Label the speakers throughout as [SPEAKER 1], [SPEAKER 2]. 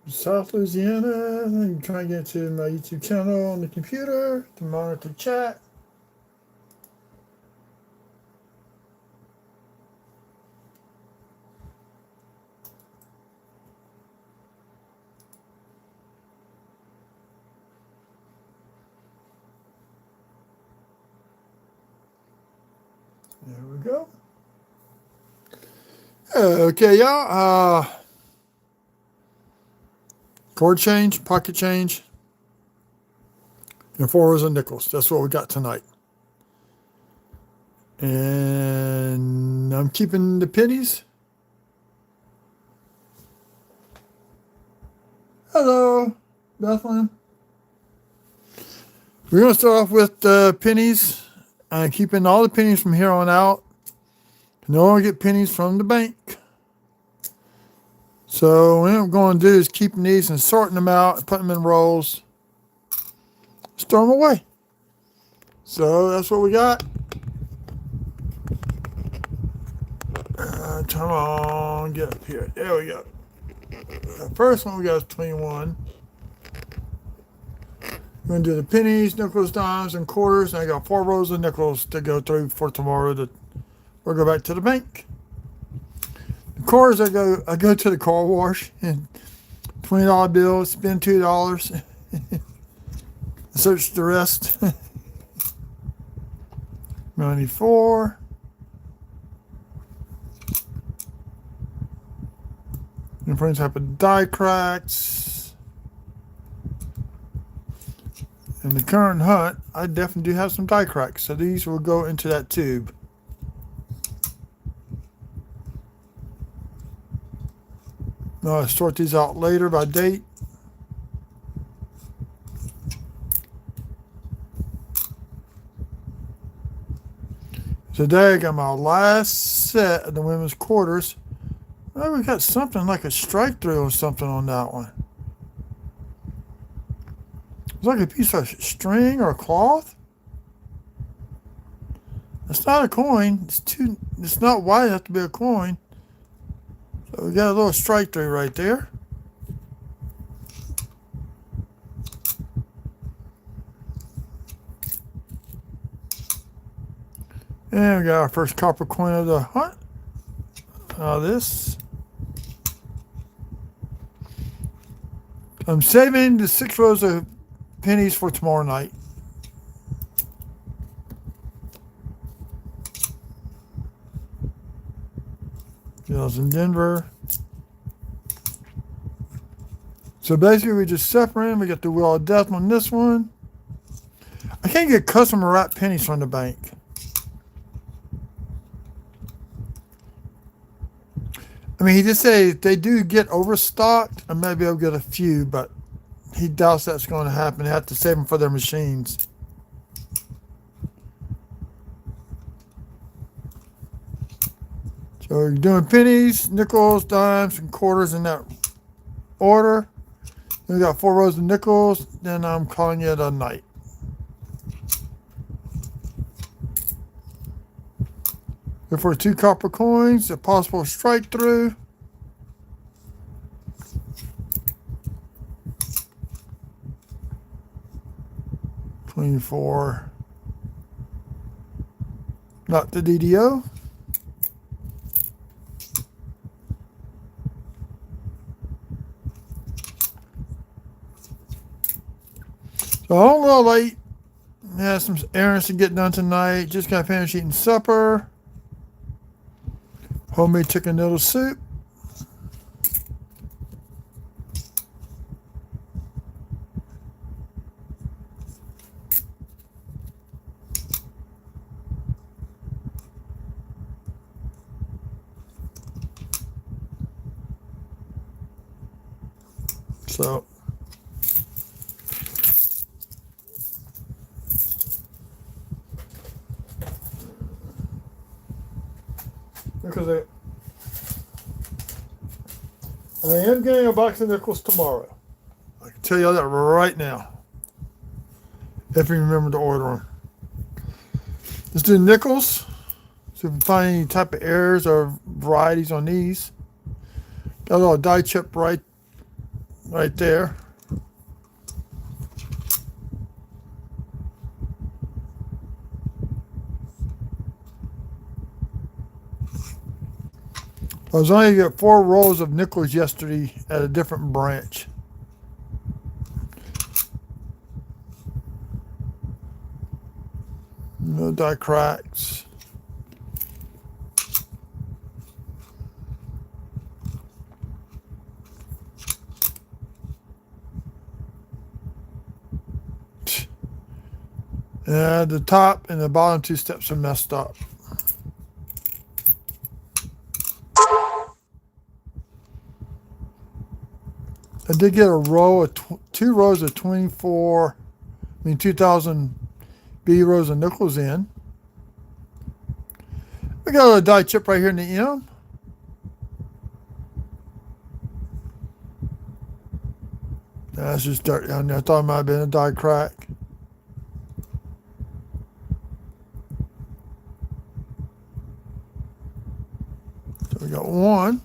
[SPEAKER 1] South Louisiana. I'm trying to get to my YouTube channel on the computer to monitor chat. There we go. Okay, y'all. Chord change, pocket change, and 4 rows of nickels. That's what we got tonight. And I'm keeping the pennies. Hello, Bethlehem. We're going to start off with pennies. I'm keeping all the pennies from here on out. No one get pennies from the bank. So what I'm going to do is keeping these and sorting them out and putting them in rolls. Store them away. So that's what we got. Come on, get up here. There we go. The first one we got is 21. We're going to do the pennies, nickels, dimes, and quarters. And I got 4 rows of nickels to go through for tomorrow. We'll go back to the bank. The quarters, I go to the car wash and $20 bill, spend $2. Search the rest. 94. Different type of die cracks. In the current hunt, I definitely do have some die cracks, so these will go into that tube. I'll sort these out later by date. Today I got my last set of the women's quarters. Oh, we got something like a strike through or something on that one. It's like a piece of string or cloth. It's not a coin. It's not wide enough to be a coin. So we got a little strike through right there. And we got our first copper coin of the hunt. This. I'm saving the 6 rows of pennies for tomorrow night. Bills in Denver. So basically we just separate them. We got the Wheel of Death on this one. I can't get custom wrapped pennies from the bank. I mean, he did say if they do get overstocked, I may be able to get a few, but he doubts that's going to happen. They have to save them for their machines. So we're doing pennies, nickels, dimes, and quarters in that order. Then we got 4 rows of nickels. Then I'm calling it a night. For 2 copper coins, a possible strike through. $24. Not the DDO. So I'm a little late. Have some errands to get done tonight. Just got finished eating supper. Homemade chicken noodle soup. So because I am getting a box of nickels tomorrow. I can tell you that right now. If you remember to order them. Let's do nickels. So if you find any type of errors or varieties on these. Got a little die chip right right there. I was only got 4 rolls of nickels yesterday at a different branch. No die cracks. Yeah, the top and the bottom 2 steps are messed up. I did get a row of 2 rows of 2000 B rows of nickels in. We got a little die chip right here in the end. That's just dirt down there. I thought it might have been a die crack. So we got 1.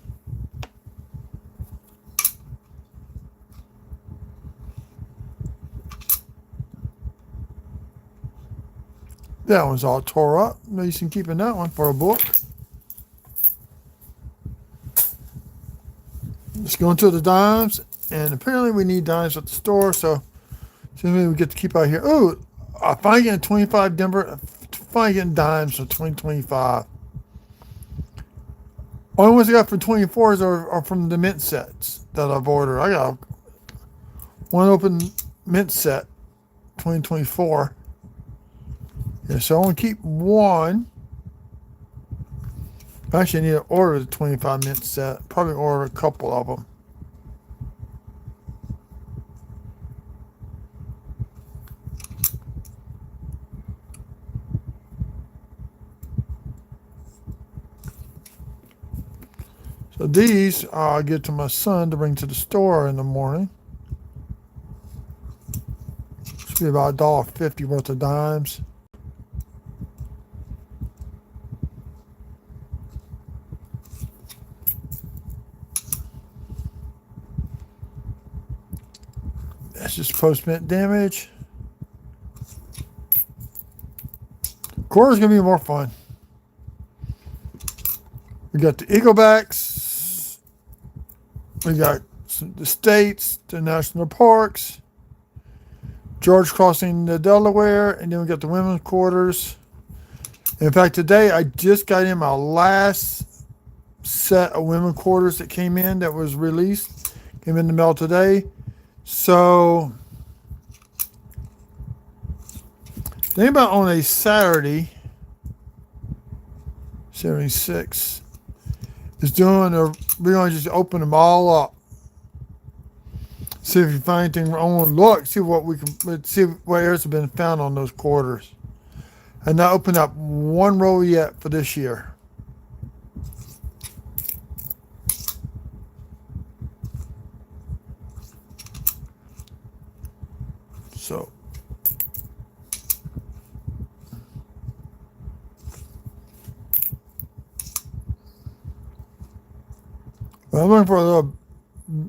[SPEAKER 1] That one's all tore up. No use in keeping that one for a book. Let's go into the dimes. And apparently we need dimes at the store. So maybe we get to keep out here. Oh, I finally getting 25 Denver. Finally getting dimes for 2025. Only ones I got for 24s are from the mint sets that I've ordered. I got 1 open mint set, 2024. Yeah, so I want to keep 1. Actually, I need to order the 25 mint set. Probably order a couple of them. So these I'll give to my son to bring to the store in the morning. Should be about $1.50 worth of dimes. That's just post-mint damage. Quarter's gonna be more fun. We got the Eaglebacks. We got the states, the national parks, George crossing the Delaware, and then we got the women's quarters. In fact, today I just got in my last set of women's quarters that came in that was released. Came in the mail today. So, think about on a Saturday, 76, is doing we're going to just open them all up. See if you find anything wrong. Look, see what we can, see what errors have been found on those quarters. And not opened up 1 row yet for this year. So, I'm looking for a little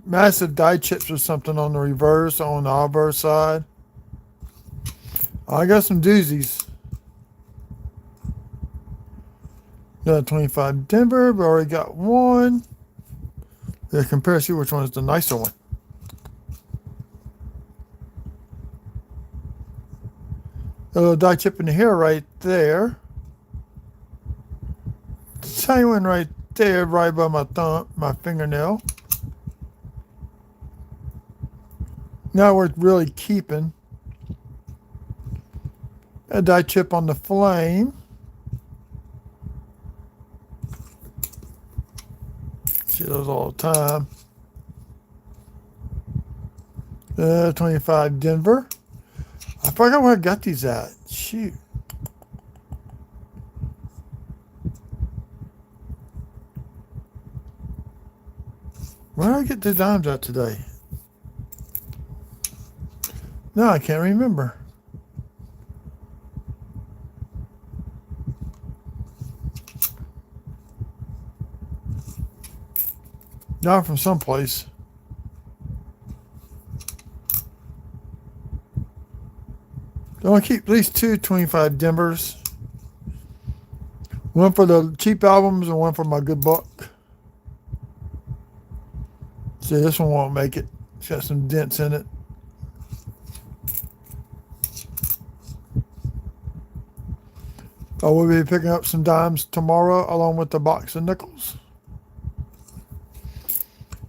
[SPEAKER 1] massive die chips or something on the reverse, on the obverse side. I got some doozies. Got 25 Denver, but already got 1. Yeah, compare, see which one is the nicer one. A little die chip in the hair right there. Tiny one right there, right by my thumb, my fingernail. Not worth really keeping. A die chip on the flame. See those all the time. 25 Denver. I forgot where I got these at. Shoot. Where did I get the dimes at today? No, I can't remember. Not from someplace. So I'll keep at least two 25 Denvers. One for the cheap albums and one for my good book. See, this one won't make it. It's got some dents in it. I will be picking up some dimes tomorrow along with the box of nickels.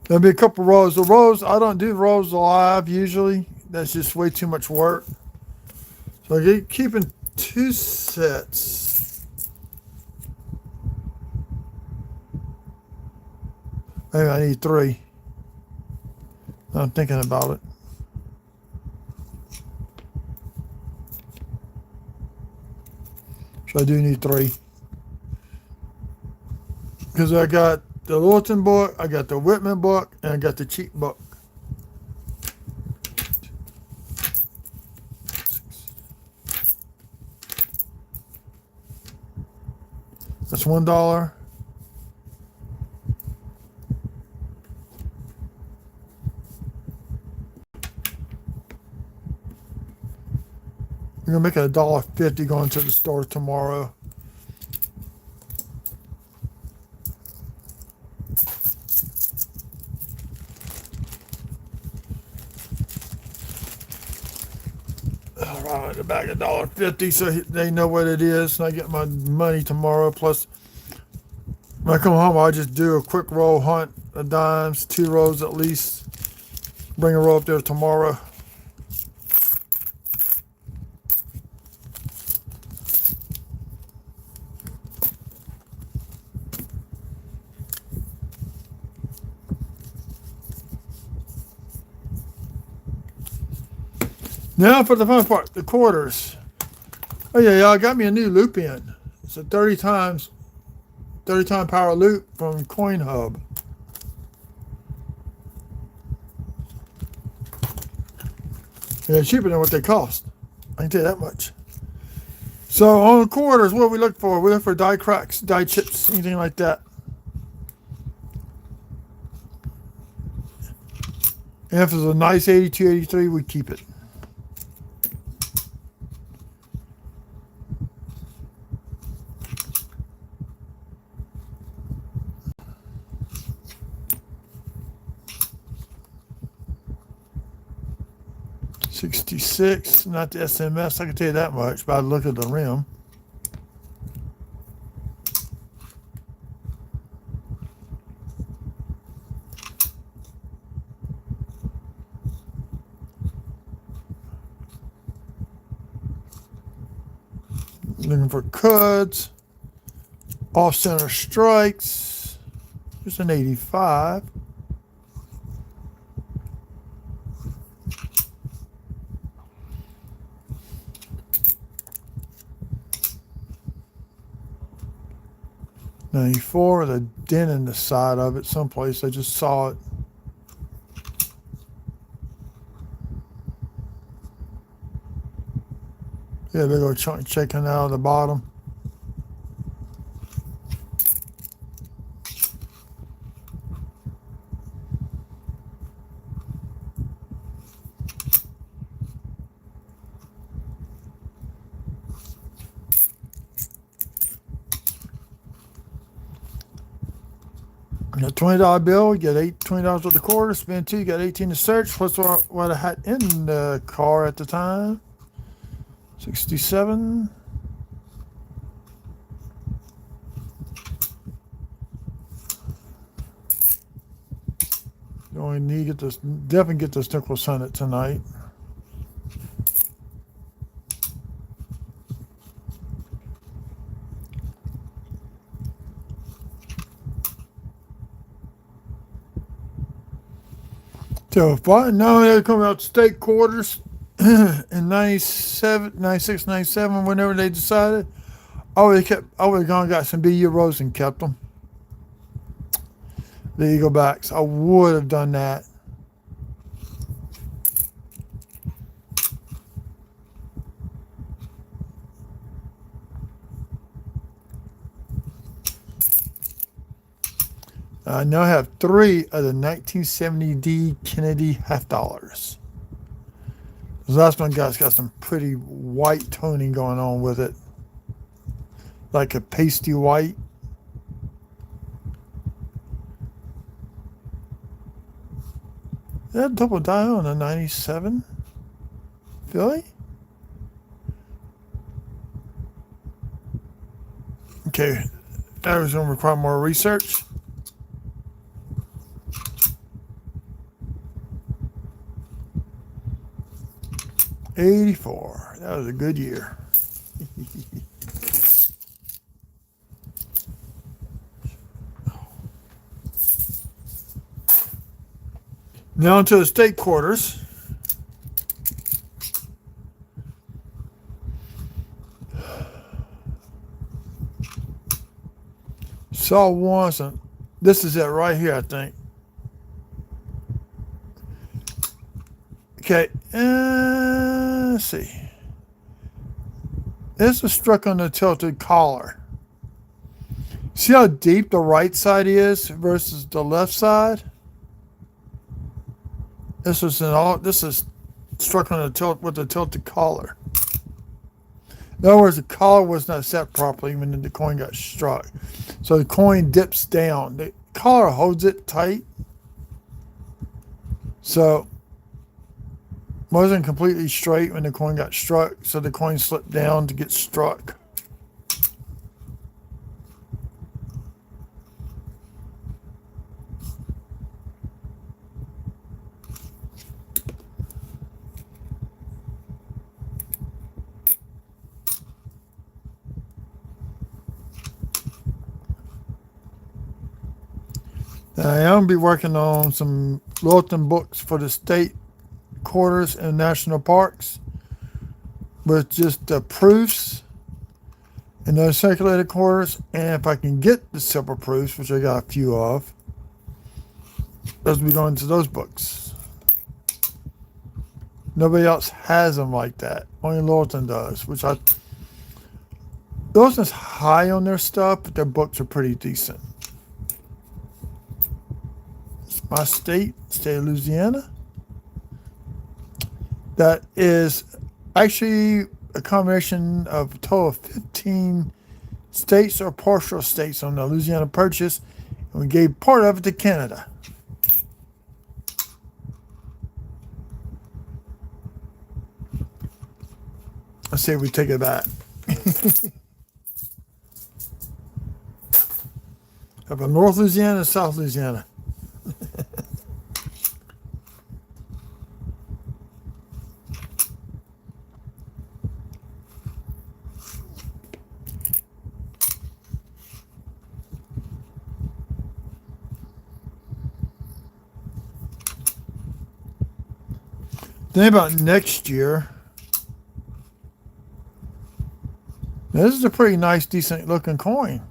[SPEAKER 1] There'll be a couple rows. The rows, I don't do rows live usually. That's just way too much work. So I keep keeping two sets. Maybe I need three. I'm thinking about it. So I do need three. Because I got the Lawton book, I got the Whitman book, and I got the cheap book. That's $1. We're gonna make it $1.50 going to the store tomorrow. All right, the bag $1.50 so they know what it is, and I get my money tomorrow. Plus, when I come home, I'll just do a quick roll hunt of dimes, 2 rows at least. Bring a roll up there tomorrow. Now for the fun part, the quarters. Oh yeah, y'all got me a new loop in. It's a 30 time power loop from Coin Hub. Yeah, cheaper than what they cost. I can tell you that much. So on the quarters, what do we look for? We look for die cracks, die chips, anything like that. And if it's a nice 82, 83, we keep it. $66, not the SMS, I can tell you that much by the look at the rim. Looking for cuts, off-center strikes. There's an 85. $94 with a dent in the side of it someplace. I just saw it. Yeah, big old chunk checking out of the bottom. And a $20 bill, you get $20 worth of quarters, spend 2, you got 18 to search, plus what I had in the car at the time. 67. You only need to get this, definitely get this nickels hunted tonight. So if I know they're coming out state quarters in 97, 96, 97, whenever they decided, I would have gone and got some BU rows and kept them. The Eagle backs. I would have done that. I now have 3 of the 1970 D Kennedy half dollars. The last one got some pretty white toning going on with it, like a pasty white. That double dial on a 97 Philly. Okay, that was going to require more research. '84. That was a good year. Now to the state quarters. Saw once, and this is it right here, I think. Okay, let's see. This is struck on the tilted collar. See how deep the right side is versus the left side? This is struck on the tilt with the tilted collar. In other words, the collar was not set properly when the coin got struck. So the coin dips down. The collar holds it tight. So it wasn't completely straight when the coin got struck. So the coin slipped down to get struck. I am going to be working on some bulletin books for the state quarters and national parks with just the proofs and those circulated quarters. And if I can get the silver proofs, which I got a few of, those will be going to those books. Nobody else has them like that. Only Lorton does, which Lorton's high on their stuff, but their books are pretty decent. My state of Louisiana. That is actually a combination of a total of 15 states or partial states on the Louisiana Purchase, and we gave part of it to Canada. Let's see if we take it back. Have a North Louisiana and South Louisiana. Think about next year. Now, this is a pretty nice, decent looking coin.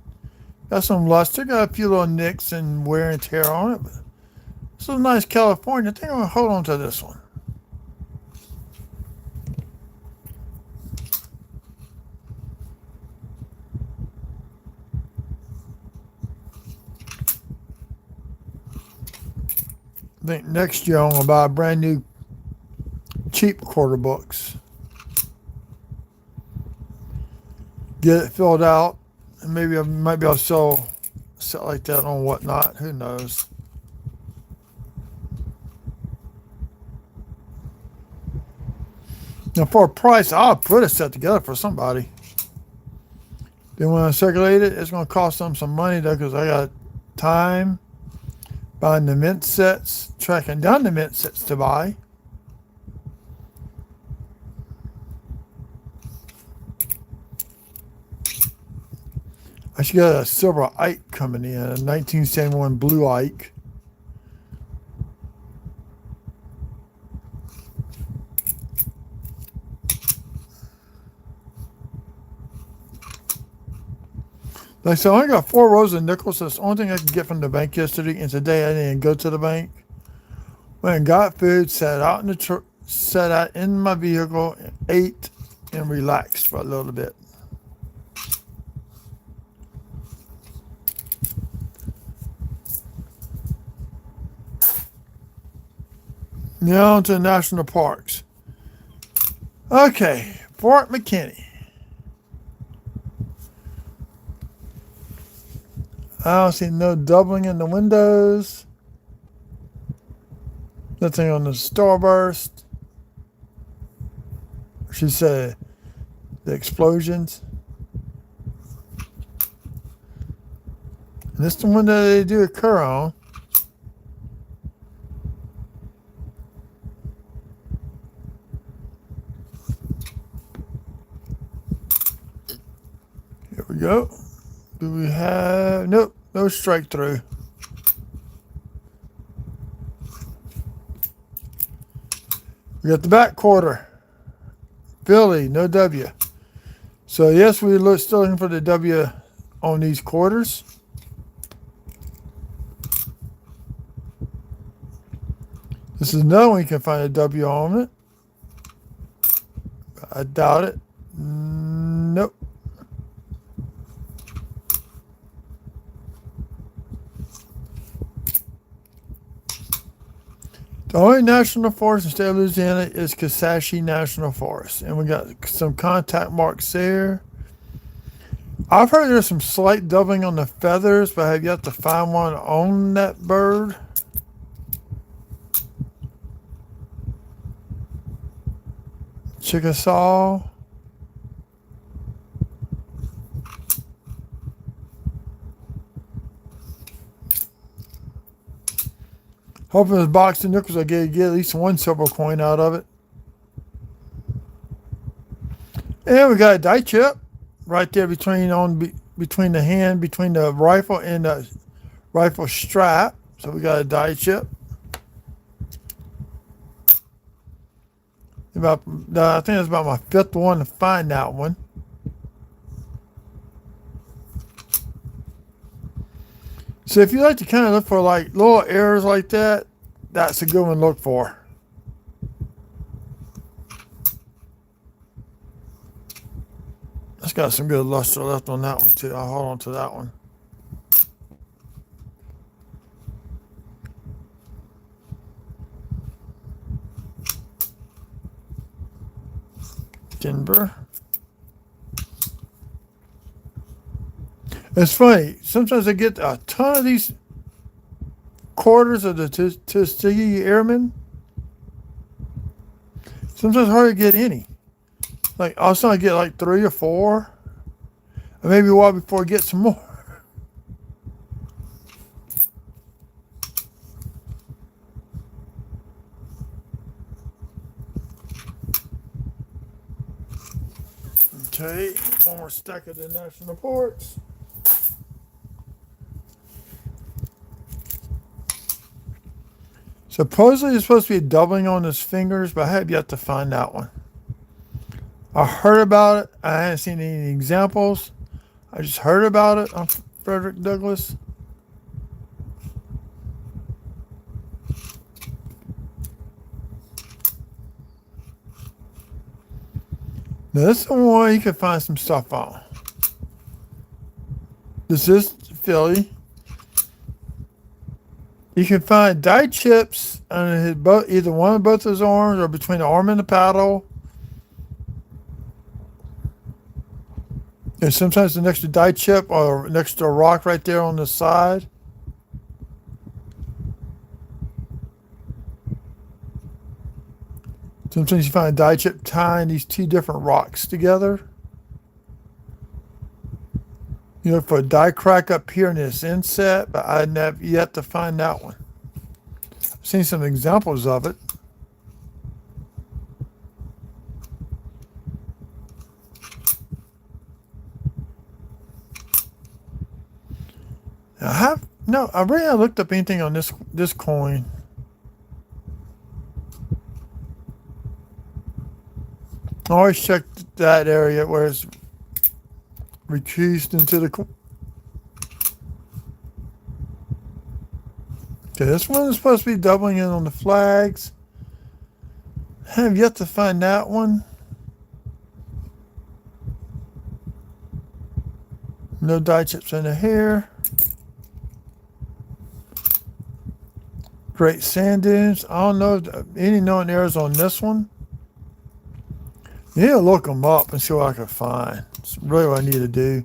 [SPEAKER 1] Got some luster, got a few little nicks and wear and tear on it, but it's a nice California. I think I'm going to hold on to this one. I think next year I'm going to buy a brand new cheap quarter books. Get it filled out, and maybe I'll sell like that on Whatnot. Who knows? Now for a price, I'll put a set together for somebody. Then when I circulate it, it's going to cost them some money though, because I got time buying the mint sets, tracking down the mint sets to buy. I should get a silver Ike coming in, a 1971 blue Ike. Like I said, I only got 4 rows of nickels. That's the only thing I could get from the bank yesterday. And today I didn't go to the bank. Went and got food, sat out in my vehicle, and ate and relaxed for a little bit. Now to the national parks. Okay, Fort McKinney. I don't see no doubling in the windows. Nothing on the starburst. I should say the explosions. And this is the one that they do occur on. Here we go. Do we have... Nope, no strike through. We got the back quarter. Philly, no W. So yes, we're still looking for the W on these quarters. This is another one you can find a W on it. I doubt it. Nope. The only national forest in the state of Louisiana is Kissashi National Forest. And we got some contact marks there. I've heard there's some slight doubling on the feathers, but I have yet to find one on that bird. Chickasaw. Hoping this box of nickels I get at least one silver coin out of it. And we got a die chip right there between the hand, between the rifle and the rifle strap. So we got a die chip. I think it's about my fifth one to find that one. So if you like to kind of look for like little errors like that, that's a good one to look for. It's got some good luster left on that one too. I'll hold on to that one. Denver. It's funny. Sometimes I get a ton of these quarters of the Tuskegee Airmen. Sometimes hard to get any. Like, all of a sudden I get like 3 or 4. Or maybe a while before I get some more. Okay, one more stack of the national ports. Supposedly there's supposed to be a doubling on his fingers, but I have yet to find that one. I heard about it. I haven't seen any examples. I just heard about it on Frederick Douglass. Now this is the one you can find some stuff on. This is Philly. You can find die chips on either one of both his arms or between the arm and the paddle. And sometimes the next to die chip or next to a rock right there on the side. Sometimes you find a die chip tying these 2 different rocks together. You look for a die crack up here in this inset, but I have yet to find that one. I've seen some examples of it. I really haven't looked up anything on this coin. I always check that area where it's recused into the coin. Okay, this one is supposed to be doubling in on the flags. I have yet to find that one. No die chips in the hair. Great sand dunes. I don't know if any known errors on this one. You need to look them up and see what I can find. It's really what I need to do.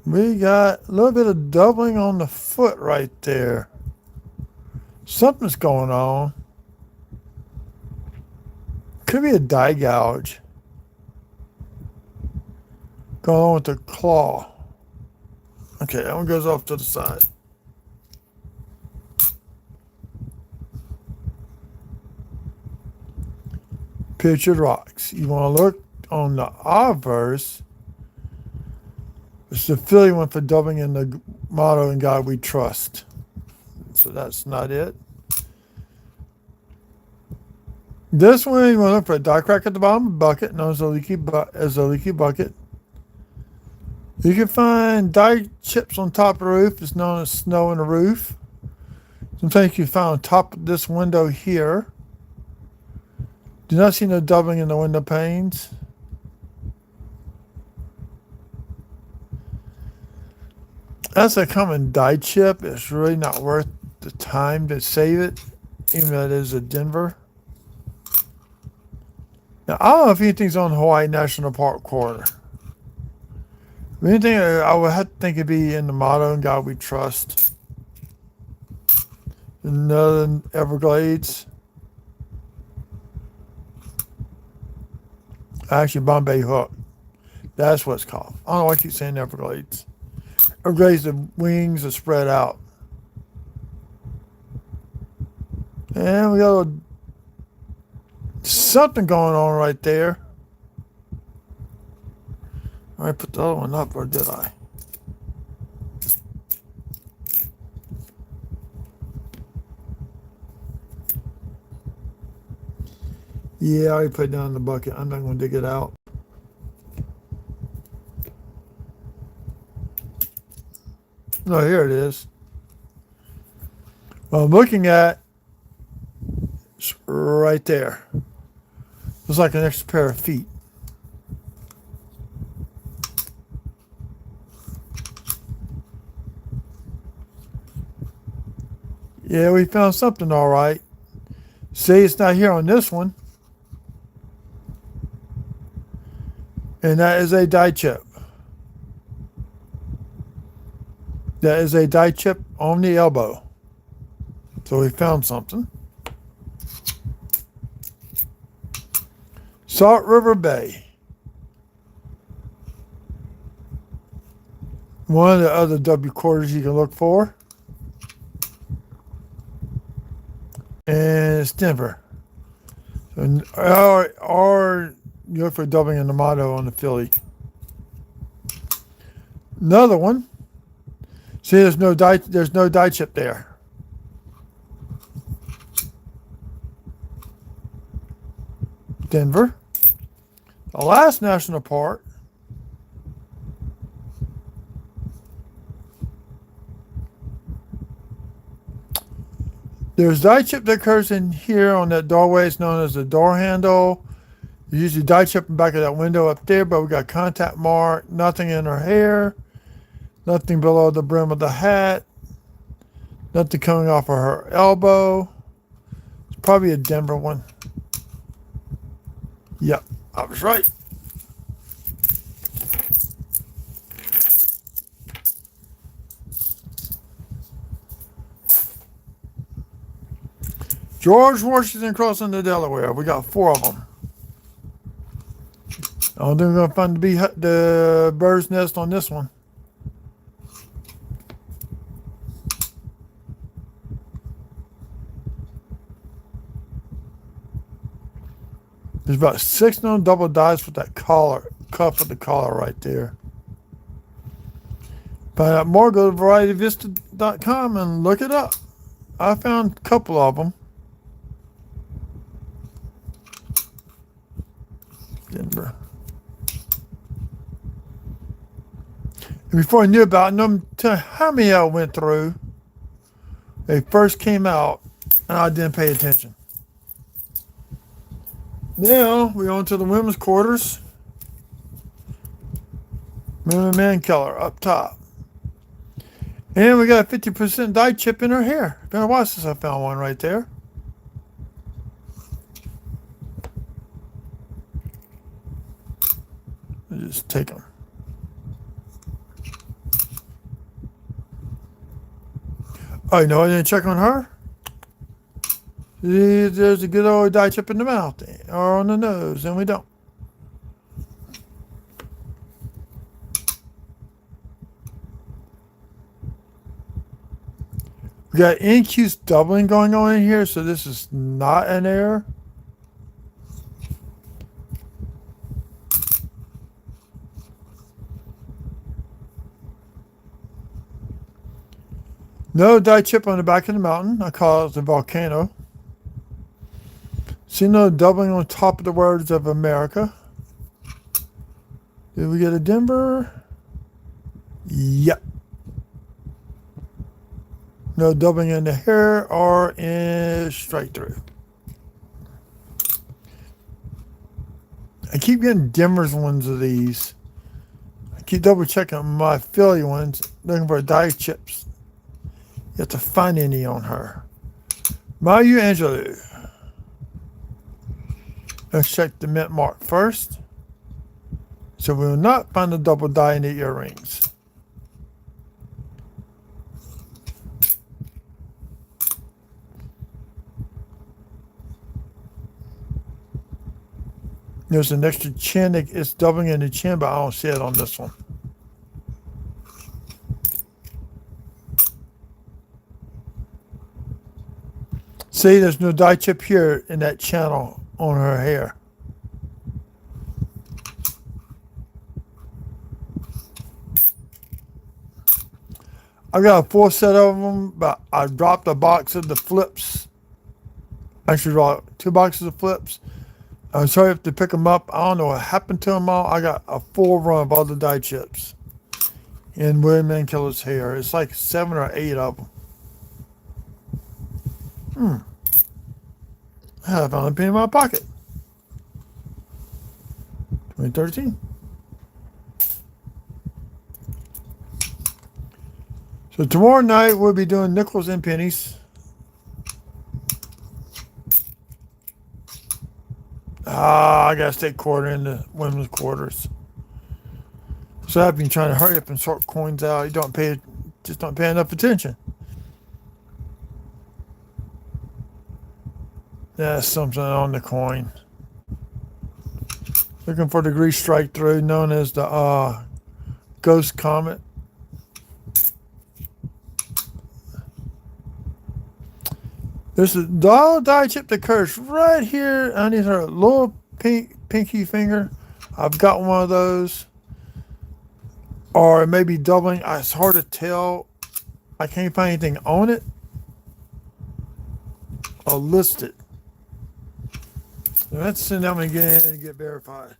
[SPEAKER 1] We got a little bit of doubling on the foot right there. Something's going on. Could be a die gouge going on with the claw. Okay, that one goes off to the side. Pictured rocks. You want to look on the obverse. It's the Philly one for doubling in the motto "In God We Trust." So that's not it. This one, you want to look for a die crack at the bottom of the bucket, known as a leaky bucket. You can find die chips on top of the roof. It's known as snow in the roof. Sometimes you can find on top of this window here. Do not see no doubling in the window panes. That's a common die chip. It's really not worth the time to save it, even though it is a Denver. Now, I don't know if anything's on Hawaii National Park corridor. Anything I would have to think it'd be in the motto "In God We Trust." The Northern Everglades. Actually, Bombay Hook. That's what it's called. I don't know why I keep saying Everglades. Everglades, the wings are spread out. And we got something going on right there. I put the other one up, or did I? Yeah, I already put it down in the bucket. I'm not going to dig it out. No, here it is. Well, I'm looking at it's right there. Looks like an extra pair of feet. Yeah, we found something all right. See, it's not here on this one. And that is a die chip. That is a die chip on the elbow. So we found something. Salt River Bay. One of the other W quarters you can look for. And it's Denver. So, or you look for doubling in the motto on the Philly. Another one. See, there's no die chip there. Denver. The last national park. There's die chip that occurs in here on that doorway. It's known as the door handle. You usually die chip in the back of that window up there, but we got contact mark, nothing in her hair, nothing below the brim of the hat, nothing coming off of her elbow. It's probably a Denver one. Yep, I was right. George Washington crossing the Delaware. We got 4 of them. I don't think we're going to find the bird's nest on this one. There's about 6 known double dies with that collar, cuff with the collar right there. Find out more, go to varietyvista.com and look it up. I found a couple of them. Denver. And before I knew about it, no telling how many I went through. They first came out, and I didn't pay attention. Now we're on to the women's quarters. Women man color up top. And we got a 50% dye chip in her hair. Been a while since I found one right there. Just take them. Oh, you know, I didn't check on her. There's a good old dye chip in the mouth or on the nose, and we don't. We got increase doubling going on in here, so this is not an error. No dye chip on the back of the mountain. I call it the volcano. See no doubling on top of the words of America. Did we get a Denver? Yep. No doubling in the hair or in straight through. I keep getting Denver's ones of these. I keep double checking my Philly ones, looking for dye chips. You have to find any on her. Mayu Angelou. Let's check the mint mark first. So we will not find a double dye in the earrings. There's an extra chin. It's doubling in the chin, but I don't see it on this one. See, there's no dye chip here in that channel on her hair. I got a full set of them, but I dropped a box of the flips. Actually, dropped 2 boxes of flips. I'm sorry if to pick them up. I don't know what happened to them all. I got a full run of all the dye chips in William Mankiller's hair. It's like 7 or 8 of them. I found a penny in my pocket. 2013. So tomorrow night we'll be doing nickels and pennies. I gotta stay quarter in the women's quarters. So I've been trying to hurry up and sort coins out. You just don't pay enough attention. That's something on the coin. Looking for the grease strike through, known as the Ghost Comet. There's a doll dye chip that curves right here underneath her little pinky finger. I've got one of those. Or it may be doubling. It's hard to tell. I can't find anything on it. I'll list it. Let's send them again and get verified.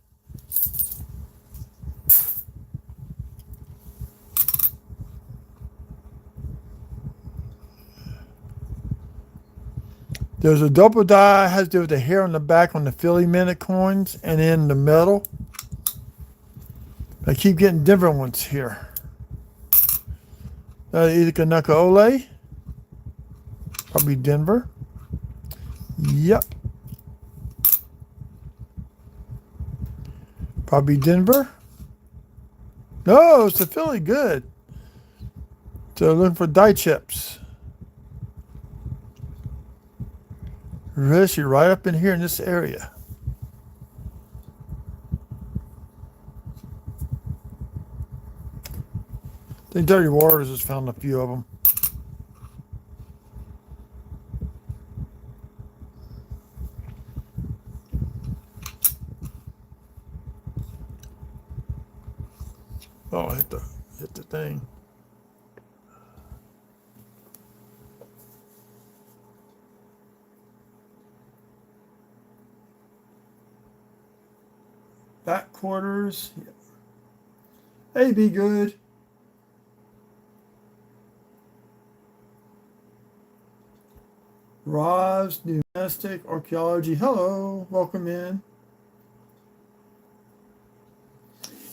[SPEAKER 1] There's a double dye, has to do with the hair on the back on the Philly minute coins and in the metal. I keep getting different ones here. Either Kanaka Ole, probably Denver. Yep. Probably Denver. No, it's the Philly. Good. So looking for dye chips. Actually right up in here in this area. I think Dirty Waters has found a few of them. Oh, I hit the thing. Back quarters. Yeah. Hey, be good. Roz, New Domestic Archaeology. Hello, welcome in.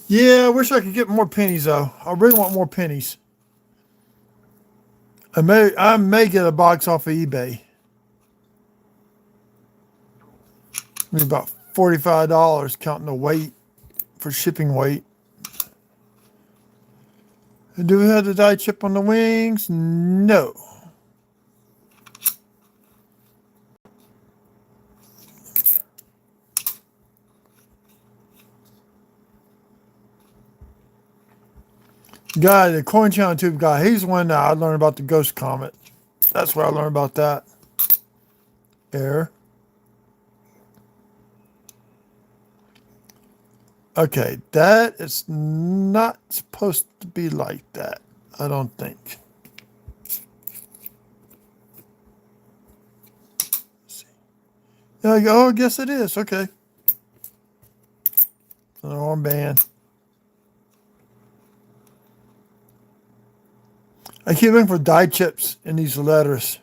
[SPEAKER 1] Yeah, I wish I could get more pennies though. I really want more pennies. I may get a box off of eBay. Maybe about $45 counting the weight for shipping weight. And do we have the die chip on the wings? No. Guy, the coin channel tube guy, he's the one that I learned about the ghost comet. That's where I learned about that. Error. Okay, that is not supposed to be like that. I don't think. Let's see. Oh, I guess it is. Okay. An armband. I keep looking for die chips in these letters.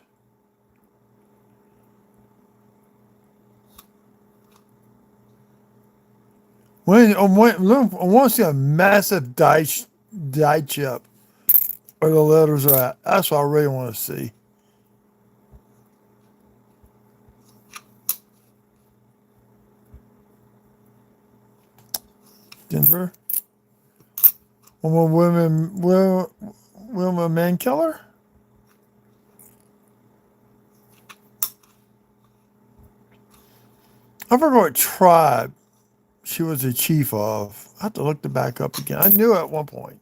[SPEAKER 1] I want to see a massive die chip where the letters are at. That's what I really want to see. Denver. One more Wilma Mankiller. I forgot what tribe she was the chief of. I have to look the back up again. I knew at one point.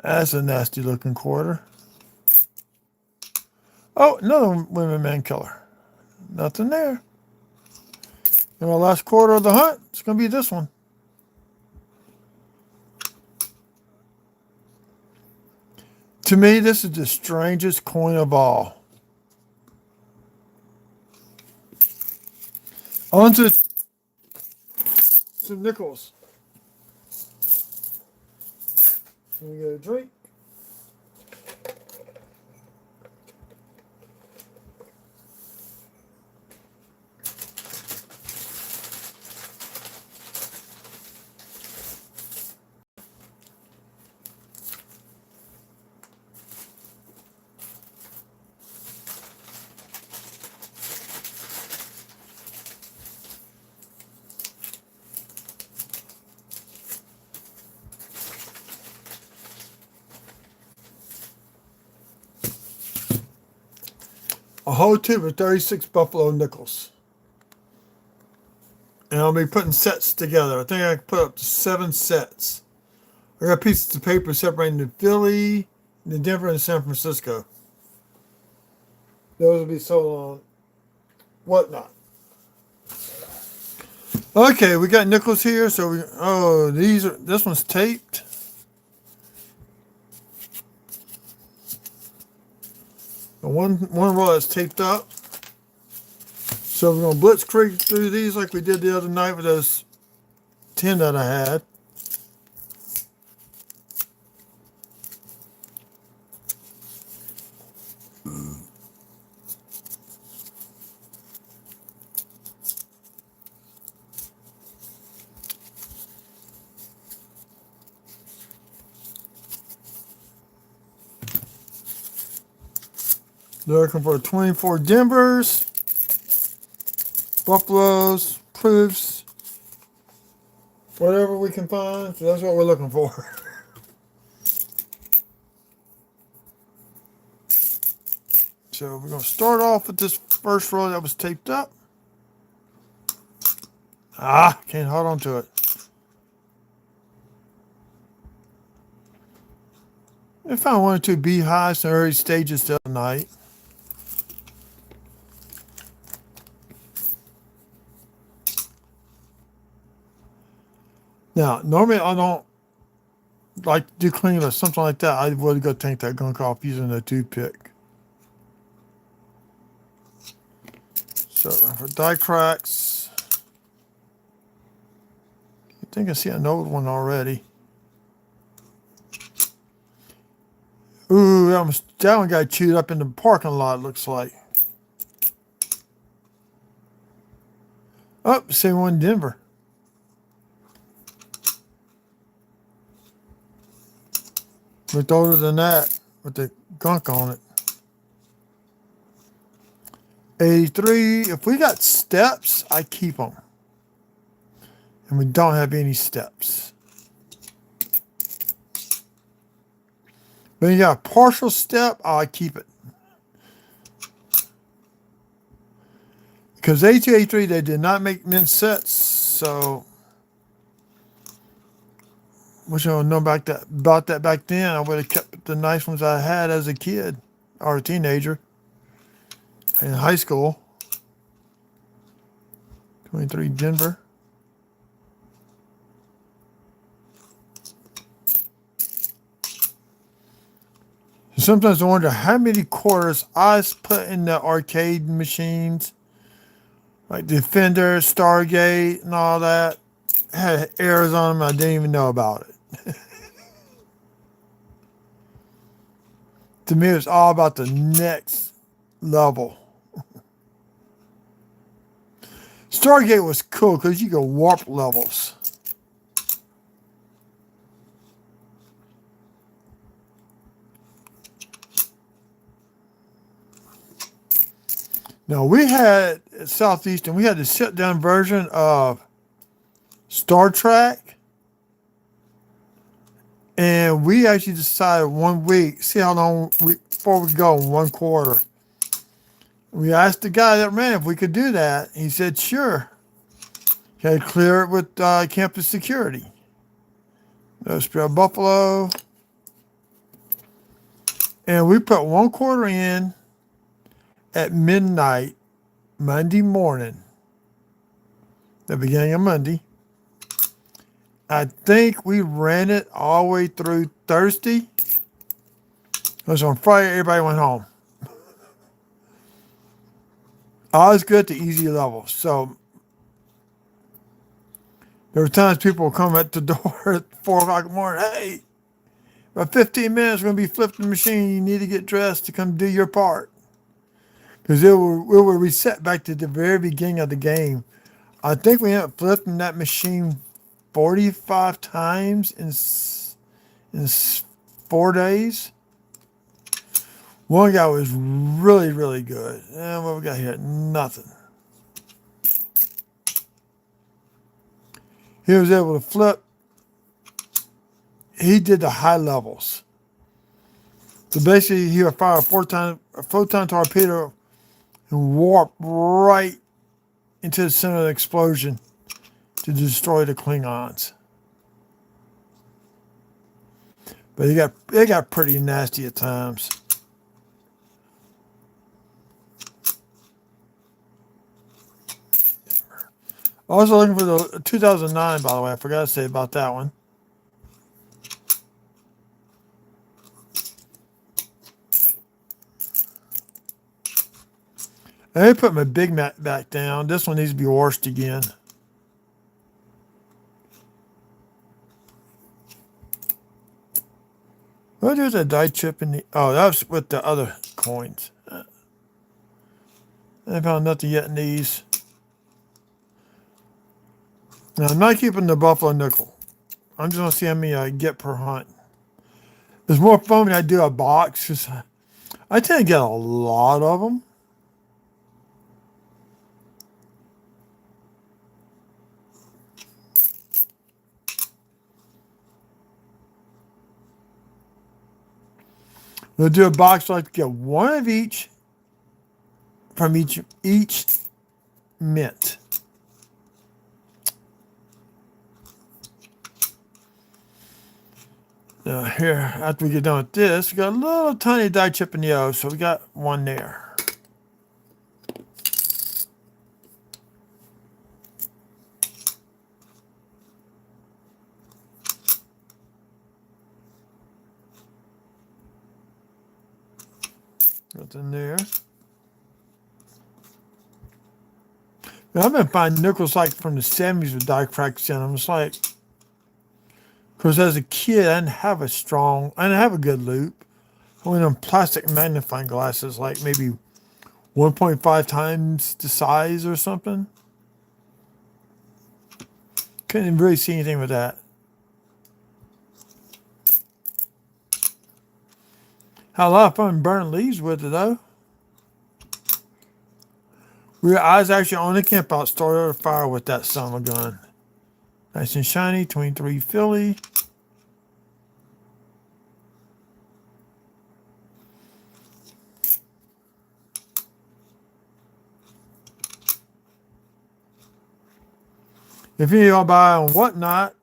[SPEAKER 1] That's a nasty looking quarter. Oh, another women man killer. Nothing there. And our last quarter of the hunt, it's going to be this one. To me, this is the strangest coin of all. On to some nickels. Let me get a drink. A whole tube of 36 buffalo nickels. And I'll be putting sets together. I think I can put up to 7 sets. I got pieces of paper separating the Philly, the Denver, and San Francisco. Those will be sold on whatnot. Okay, we got nickels here. So this one's taped. One roll that's taped up. So we're going to blitzkrieg through these like we did the other night with those 10 that I had. Looking for 24 Denvers, Buffaloes, proofs, whatever we can find. So that's what we're looking for. So we're going to start off with this first row that was taped up. Can't hold on to it. I found 1 or 2 beehives in early stages the other night. Now, normally I don't like to do cleaning or something like that. I would go take that gunk off using a toothpick. So for die cracks, I think I see an old one already. Ooh, that one got chewed up in the parking lot, looks like. Oh, same one in Denver. Looked older than that with the gunk on it. 83. If we got steps, I keep them. And we don't have any steps. When you got a partial step, I keep it. Because A2, A3, they did not make men's sets, so wish I would know about that back then. I would have kept the nice ones I had as a kid or a teenager in high school. 23 Denver. Sometimes I wonder how many quarters I put in the arcade machines, like Defender, Stargate, and all that. Had errors on them I didn't even know about it. To me, it's all about the next level. Stargate was cool because you could warp levels. Now, we had at Southeastern, we had the sit-down version of Star Trek. And we actually decided 1 week, see how long before we go in 1 quarter. We asked the guy that ran if we could do that. He said, sure. He had to clear it with campus security. No spare Buffalo. And we put 1 quarter in at midnight, Monday morning, the beginning of Monday. I think we ran it all the way through Thursday. Because on Friday, everybody went home. Always good to easy levels. So there were times people would come at the door at 4 o'clock in the morning. Hey, about 15 minutes, we're going to be flipping the machine. You need to get dressed to come do your part. Because it will reset back to the very beginning of the game. I think we ended up flipping that machine 45 times in 4 days. One guy was really, really good. And what we got here? Nothing. He was able to flip. He did the high levels. So basically, he would fire a photon torpedo and warp right into the center of the explosion to destroy the Klingons. But it got pretty nasty at times. Also looking for the 2009, by the way. I forgot to say about that one. I put my Big Mac back down. This one needs to be washed again. Well, there's a die chip in the... Oh, that was with the other coins. I found nothing yet in these. Now, I'm not keeping the Buffalo nickel. I'm just going to see how many I get per hunt. It's more fun when I do a box, because I tend to get a lot of them. We'll do a box like to get one of each from each mint. Now here, after we get done with this, we got a little tiny die chip in the O, so we got one there. Got in there. Now, I've been finding nickels like from the 70s with die cracks in them. It's like, because as a kid, I didn't have a good loop. I went on plastic magnifying glasses, like maybe 1.5 times the size or something. Couldn't really see anything with that. Had a lot of fun burning leaves with it though. I was actually on the camp out, started a fire with that son of a gun. Nice and shiny, 23 Philly. If any of y'all buy on Whatnot,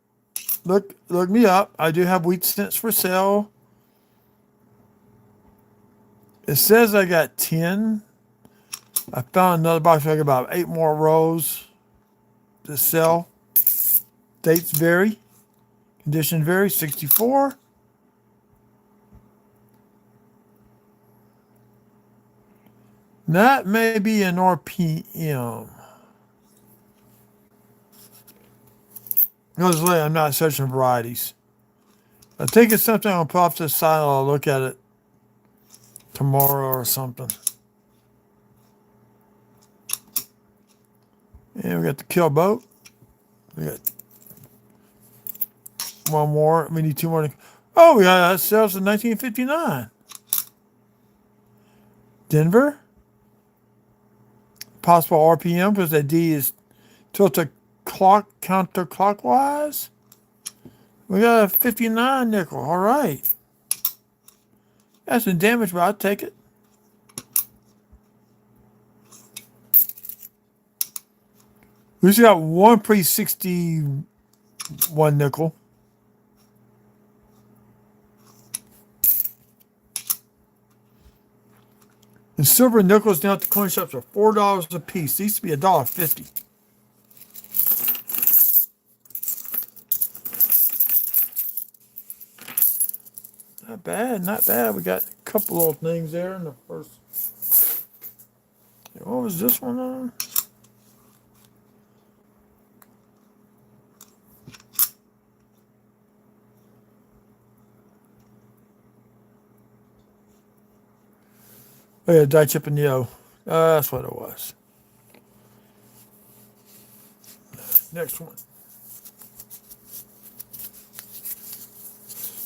[SPEAKER 1] look me up. I do have wheat cents for sale. It says I got 10. I found another box. I got about 8 more rows to sell. Dates vary. Condition vary. 64. That may be an RPM. Because I'm not searching varieties. I think it's something I'll put off to the side. I'll look at it tomorrow or something. And we got the kill boat. We got one more. We need 2 more. Oh, we got that sales in 1959. Denver. Possible RPM because that D is tilted counterclockwise. We got a 59 nickel. All right. That's some damage, but I'll take it. We just got one pre-61 nickel. And silver and nickels down at the coin shops are $4 a piece. They used to be $1.50. Not bad, not bad. We got a couple little things there in the first. What was this one on? Oh yeah, die chip and yo. That's what it was. Next one.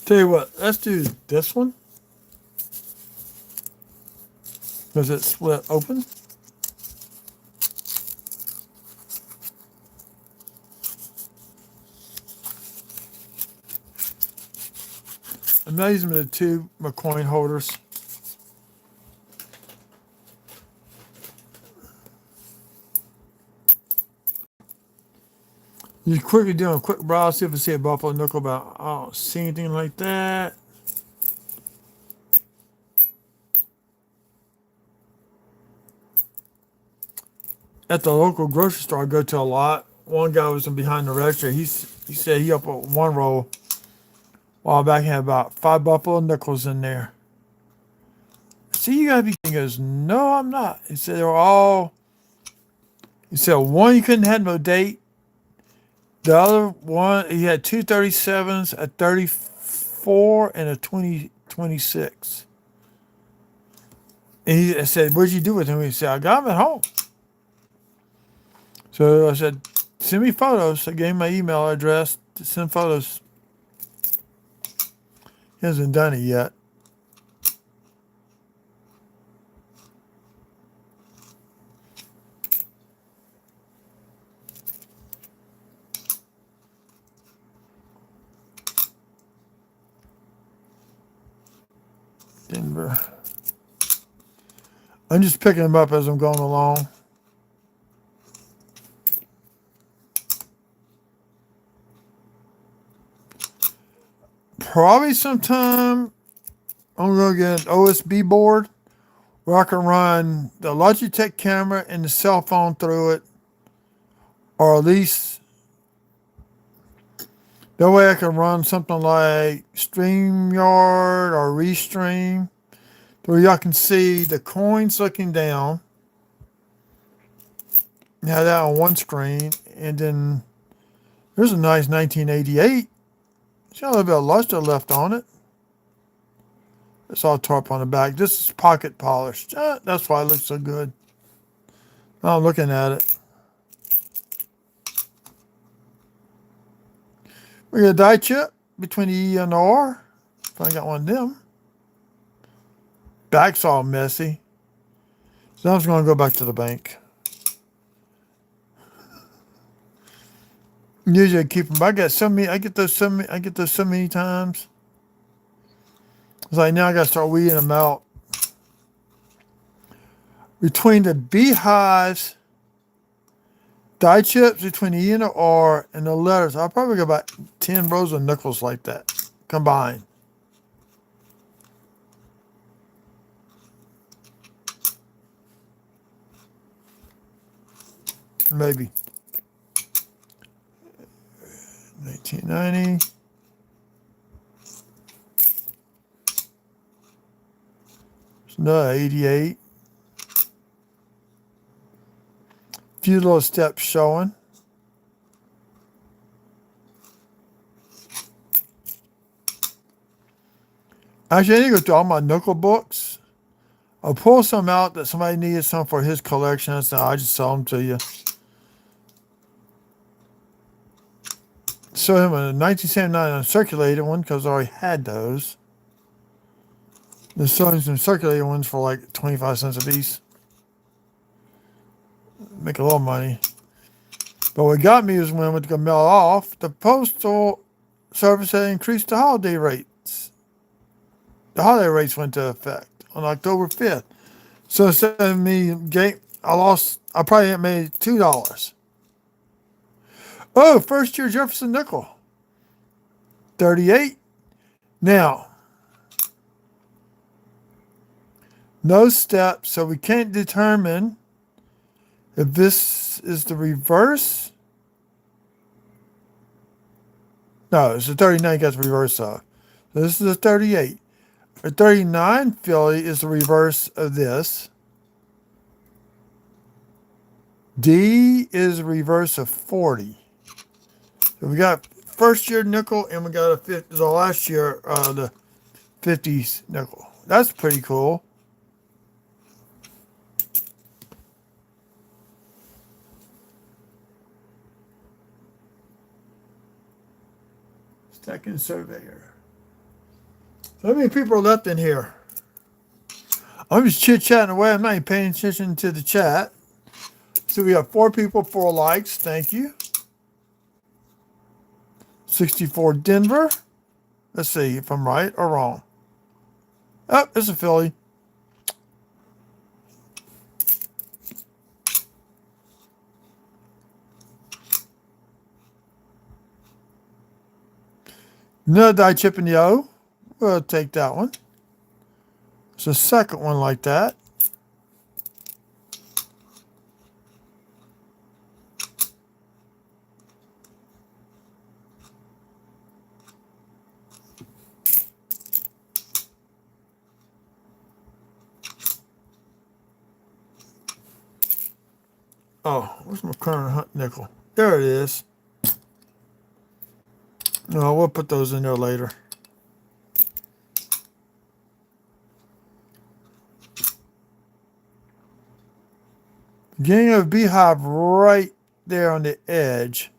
[SPEAKER 1] Tell you what, let's do this one. Does it split open? I'm not using the 2 coin holders. Just quickly doing a quick browse, see if I see a buffalo nickel, but I don't see anything like that. At the local grocery store I go to a lot, one guy was behind the register. He said he up one roll a while back, had about 5 buffalo nickels in there. See, you gotta be. He goes, no, I'm not. He said they were all. He said one you couldn't have no date. The other one, he had 2 37s, a 34, and a 26. And I said, what'd you do with him? He said, I got him at home. So I said, send me photos. I gave him my email address to send photos. He hasn't done it yet. Denver. I'm just picking them up as I'm going along. Probably sometime I'm going to get an OSB board where I can run the Logitech camera and the cell phone through it, or at least that way I can run something like StreamYard or Restream, where y'all can see the coins looking down. You have that on one screen, and then there's a nice 1988. It's got a little bit of luster left on it. It's all tarp on the back. This is pocket polished. That's why it looks so good. Now I'm looking at it. We got a die chip between the E and the R. If I got one of them. Back's all messy. So I'm just going to go back to the bank. Usually I keep them. I get so many. I get those so many. I get those so many times. It's like now I got to start weeding them out. Between the beehives, die chips, between the E and the R, and the letters, I'll probably get about 10 rows of nickels like that combined. Maybe. 1990. No, 88. Few little steps showing. Actually, I need to go through all my nickel books. I'll pull some out that somebody needed some for his collection. So I just sell them to you. So him a 1979 uncirculated one because I already had those. There's some circulated ones for like 25 cents a piece. Make a little money. But what got me is when I went to go mail off, the postal service had increased the holiday rates. The holiday rates went into effect on October 5th. So instead of me getting, I probably made $2. Oh, first year Jefferson nickel. 38. Now, no steps, so we can't determine if this is the reverse. No, it's a 39 gets reverse of. So this is a 38. A 39 Philly is the reverse of this. D is the reverse of 40. So we got first year nickel and we got the last year the 50s nickel. That's pretty cool. Second surveyor. So how many people are left in here? I'm just chit-chatting away. I'm not even paying attention to the chat. So we have 4 people, 4 likes. Thank you. 64 Denver. Let's see if I'm right or wrong. Oh, it's a Philly. Another die chip in the O. We'll take that one. It's a second one like that. Oh, where's my current hunt nickel? There it is. No, we'll put those in there later. Beginning of a beehive right there on the edge.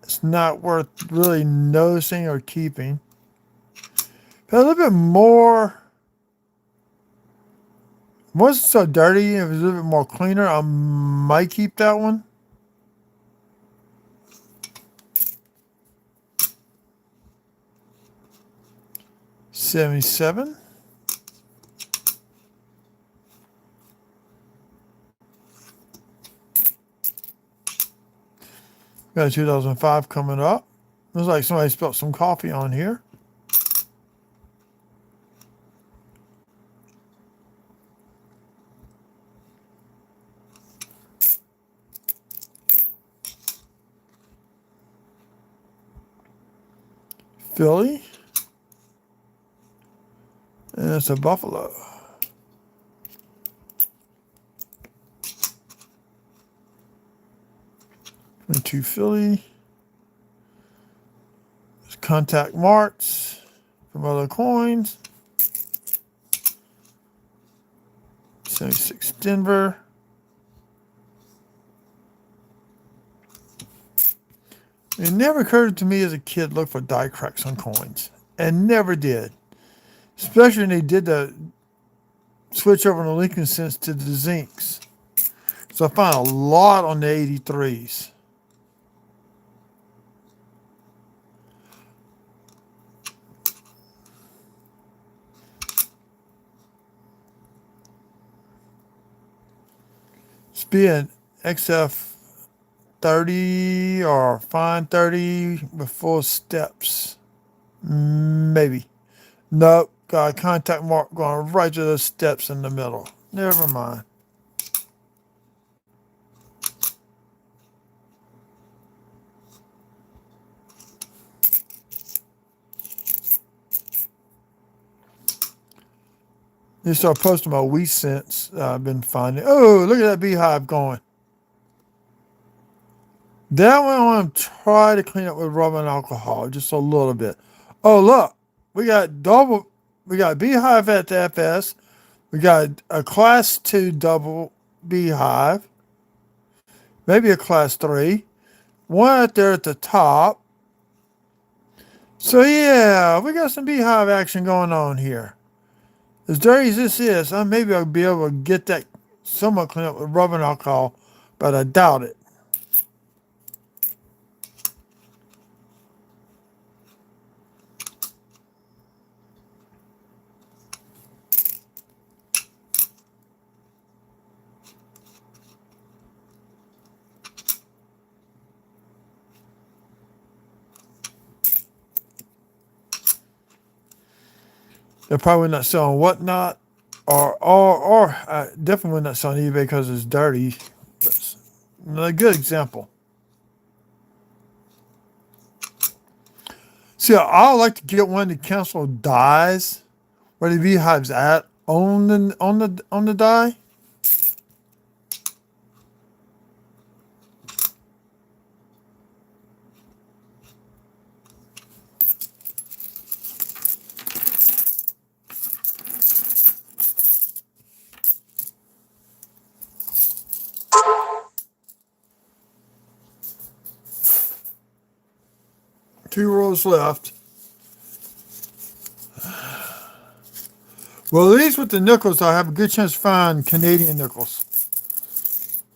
[SPEAKER 1] It's not worth really noticing or keeping. But a little bit more. It wasn't so dirty. If it was a little bit more cleaner, I might keep that one. $77. Got a 2005 coming up. Looks like somebody spilled some coffee on here. Philly. And it's a Buffalo. And 2 Philly. There's contact marks from other coins. 76 Denver. It never occurred to me as a kid look for die cracks on coins. and never did. Especially when they did the switch over from the Lincoln Cents to the Zincs. So I found a lot on the 83s. It's being XF 30 or fine 30 with full steps. Maybe. Nope. Got a contact mark going right to the steps in the middle. Never mind. You start posting my wheat cents I've been finding. Oh, look at that beehive going. That one I want to try to clean up with rubbing alcohol just a little bit. Oh, look. We got beehive at the FS. We got a class 2 double beehive. Maybe a class 3. One out there at the top. So yeah, we got some beehive action going on here. As dirty as this is, maybe I'll be able to get that somewhat cleaned up with rubbing alcohol, but I doubt it. They're probably not selling whatnot, or definitely not selling eBay because it's dirty. But a good example. See, I like to get one that cancel dies where the beehive's at on the die. Two rows left. Well, at least with the nickels, I have a good chance to find Canadian nickels.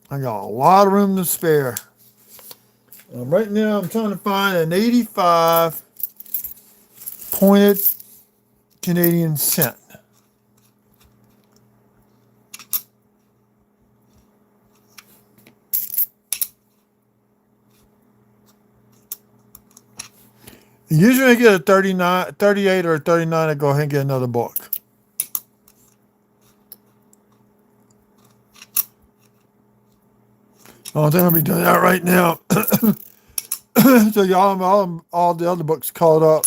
[SPEAKER 1] I got a lot of room to spare. Right now, I'm trying to find an 85 pointed Canadian cent. Usually I get a 39, 38 or a 39, I go ahead and get another book. I don't think I'll be doing that right now. So y'all, all the other books caught up.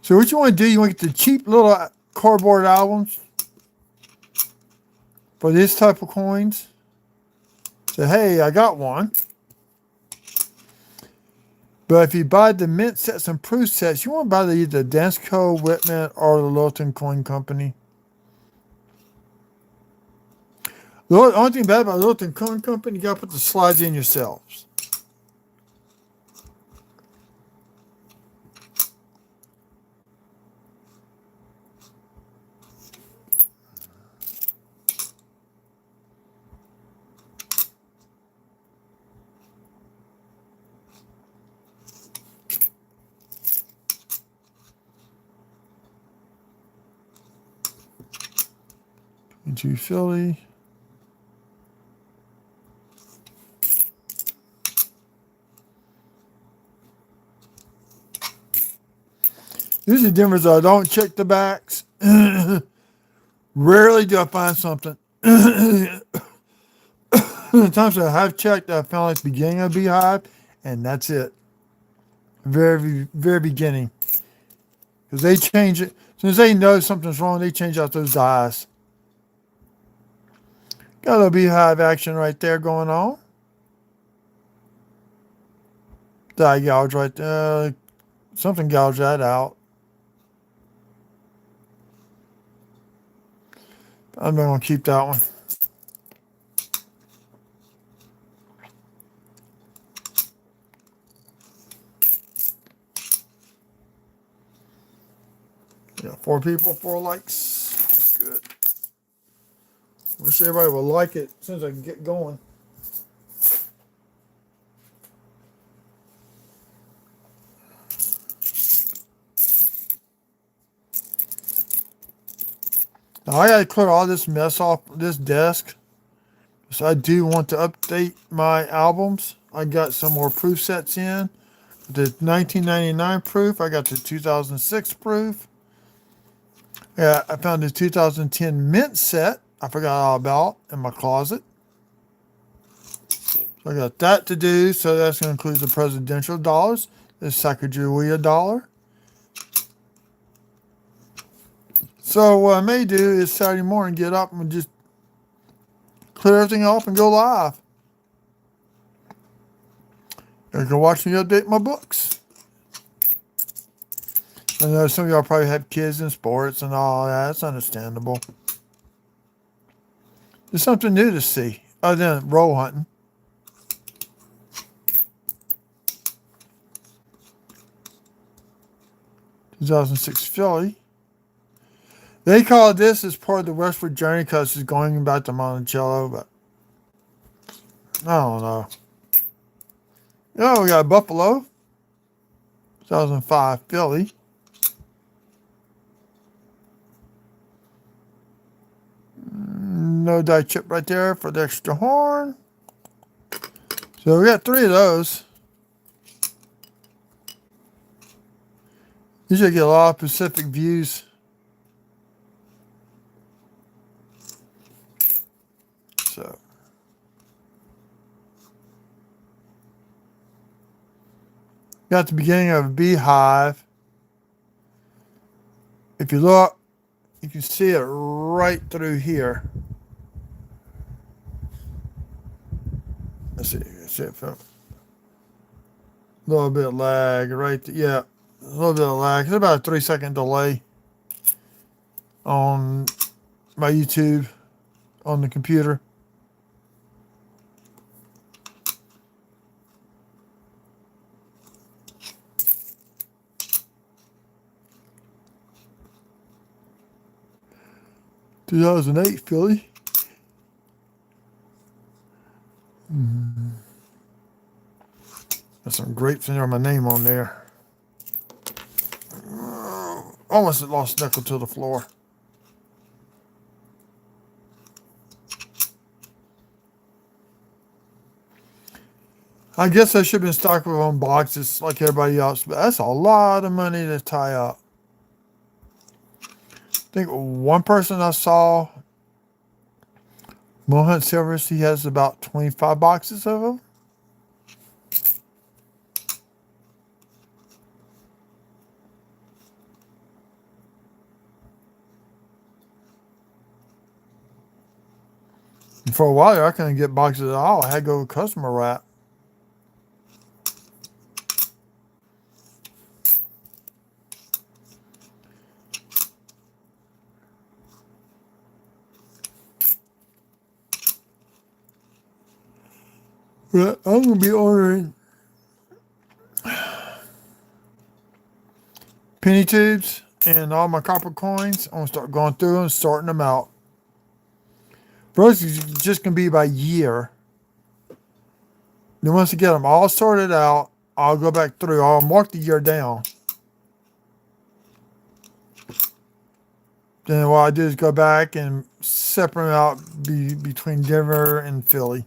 [SPEAKER 1] So what you want to do, you want to get the cheap little cardboard albums for this type of coins. So hey, I got one. But if you buy the mint sets and proof sets, you want to buy either Dansko, Whitman, or the Littleton Coin Company. The only thing bad about the Littleton Coin Company, you got to put the slides in yourselves. Into Philly. This is the difference. I don't check the backs. Rarely do I find something. The times I have checked, I found like the beginning of the beehive, and that's it. Very, very beginning. Because they change it. As soon as they know something's wrong, they change out those dies. Got a little beehive action right there going on. Die gouge right there. Something gouged that out. I'm not going to keep that one. 4 people, 4 likes. That's good. Wish everybody would like it as soon as I can get going. Now I gotta clear all this mess off this desk. So I do want to update my albums. I got some more proof sets in. The 1999 proof. I got the 2006 proof. Yeah, I found the 2010 mint set I forgot all about in my closet. So I got that to do. So that's going to include the presidential dollars, the Sacagawea dollar. So what I may do is Saturday morning get up and just clear everything off and go live. You can watch me update my books. I know some of y'all probably have kids in sports and all that. That's understandable. There's something new to see other than roll hunting. (2006) Philly. They call this as part of the westward journey because it's going back to Monticello, but I don't know. Oh, we got Buffalo. 2005 Philly. No die chip right there for the extra horn. So we got 3 of those. You should get a lot of Pacific views. So got the beginning of a beehive. If you look, you can see it right through here. Let's see. A little bit of lag right there. Yeah, a little bit of lag. It's about a 3-second delay on my YouTube on the computer. (2008) Philly. There's some grapes in there, my name on there. Almost lost nickel to the floor. I guess I should have been stocked with on boxes like everybody else, but that's a lot of money to tie up. I think one person I saw, Mohunt Silvers, he has about 25 boxes of them. And for a while, I couldn't get boxes at all. I had to go with customer wrap. But I'm going to be ordering penny tubes and all my copper coins. I'm going to start going through them and sorting them out. First, it's just going to be by year. Then once I get them all sorted out, I'll go back through. I'll mark the year down. Then what I do is go back and separate them out between Denver and Philly.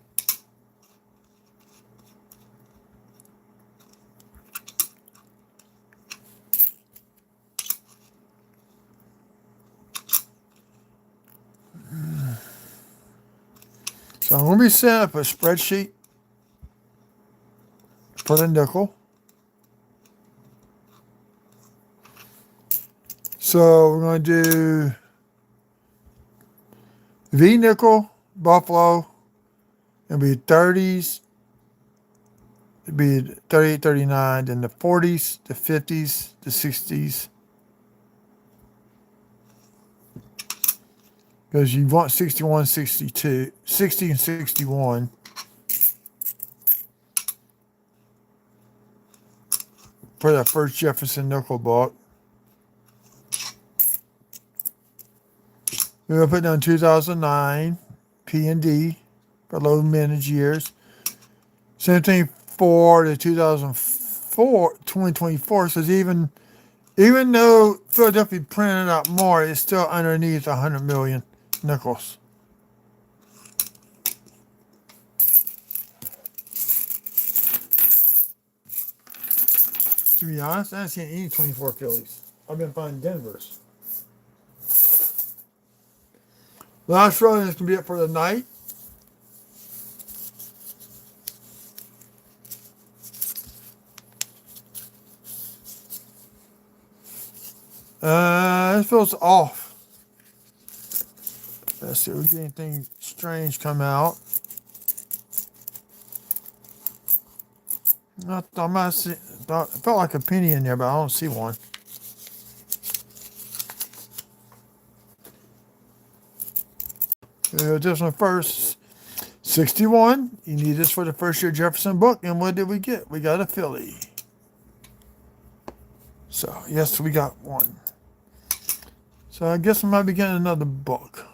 [SPEAKER 1] So I'm going to be setting up a spreadsheet for the nickel. So we're going to do V nickel, Buffalo, it'll be 30s, it'll be 38, 39, then the 40s, the 50s, the 60s. Because you want 61, 62, 60 and 61. For that first Jefferson nickel book. We're going to put down 2009 P and D for low mintage years. Same thing for the 2024 says even though Philadelphia printed out more, it's still underneath 100 million nickels. To be honest, I haven't seen any 24 Phillies. I've been finding Denver's. Last row is going to be it for the night. It feels off. Let's see if we get anything strange come out. I might see, it felt like a penny in there, but I don't see one. This one first. 61. You need this for the first year Jefferson book. And what did we get? We got a Philly. So, yes, we got one. So, I guess I might be getting another book.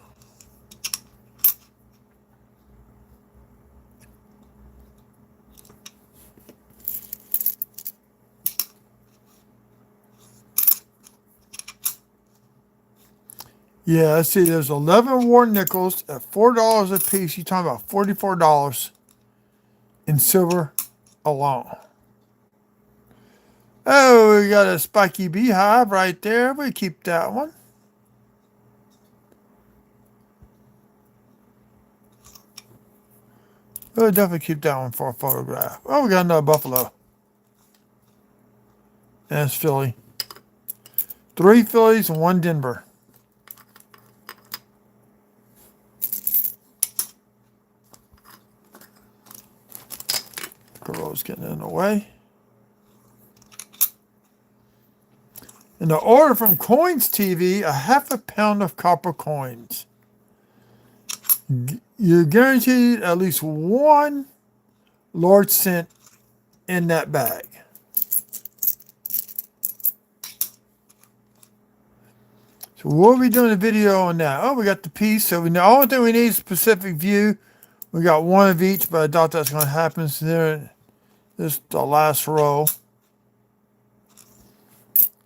[SPEAKER 1] Yeah, let's see. There's 11 war nickels at $4 a piece. You're talking about $44 in silver alone. Oh, we got a spiky beehive right there. We keep that one. We'll definitely keep that one for a photograph. Oh, we got another buffalo. That's Philly. 3 Phillies and 1 Denver. Girl's getting in the way. In the order from Coins TV, a half a pound of copper coins. You're guaranteed at least 1 Lord cent in that bag. So we'll be doing a video on that. Oh, we got the piece. So the only thing we need is specific view. We got 1 of each, but I doubt that's going to happen. So there, this is the last row.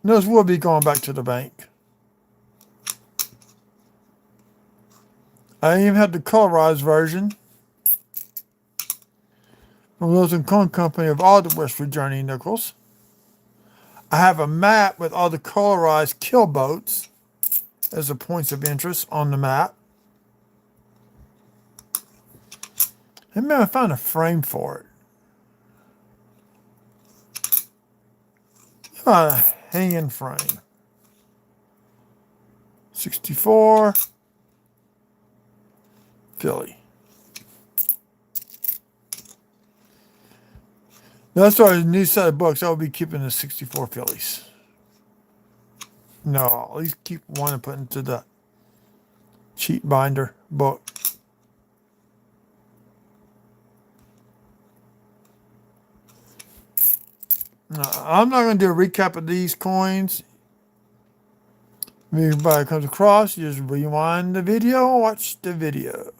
[SPEAKER 1] Those will be going back to the bank. I even have the colorized version from Wilson Cone Company of all the West Virginia nickels. I have a map with all the colorized kill boats as the points of interest on the map. And maybe I found a frame for it. A hanging frame. 64. Philly. That's our new set of books. I'll be keeping the 64 Phillies. No, I'll at least keep one and put into the cheat binder book. No, I'm not going to do a recap of these coins. If anybody comes across, you just rewind the video and watch the video.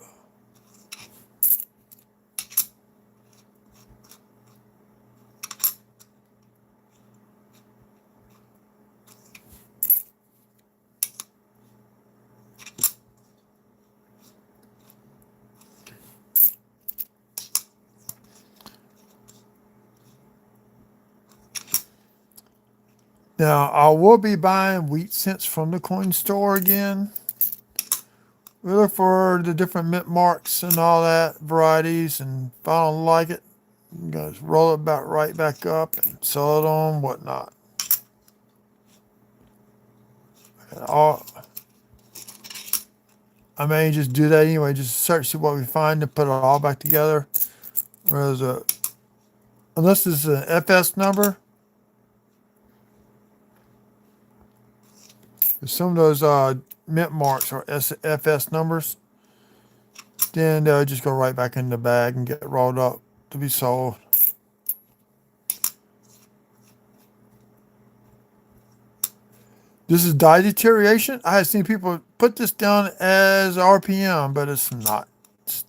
[SPEAKER 1] Now, I will be buying wheat cents from the coin store again. We look for the different mint marks and all that, varieties, and if I don't like it, I'm going to roll it back right back up and sell it on whatnot. I may just do that anyway, just search, see what we find, and put it all back together. Whereas, unless it's an FS number, some of those mint marks are FS numbers, then they'll just go right back in the bag and get rolled up to be sold. This is die deterioration. I have seen people put this down as RPM, but it's not. It's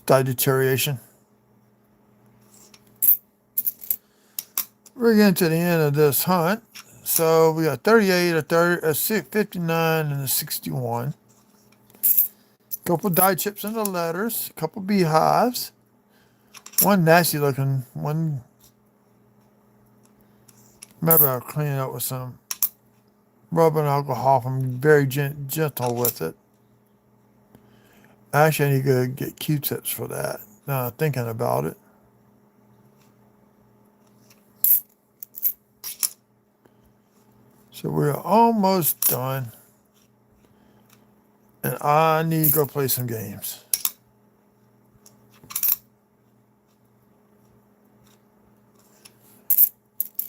[SPEAKER 1] die deterioration. We're getting to the end of this hunt. So we got 38, a 30, a 59, and a 61. Couple die chips in the letters. A couple beehives. One nasty looking one. Maybe I'll clean it up with some rubbing alcohol. I'm very gentle with it. Actually, I need to get Q-tips for that. Now I'm thinking about it. So we're almost done. And I need to go play some games.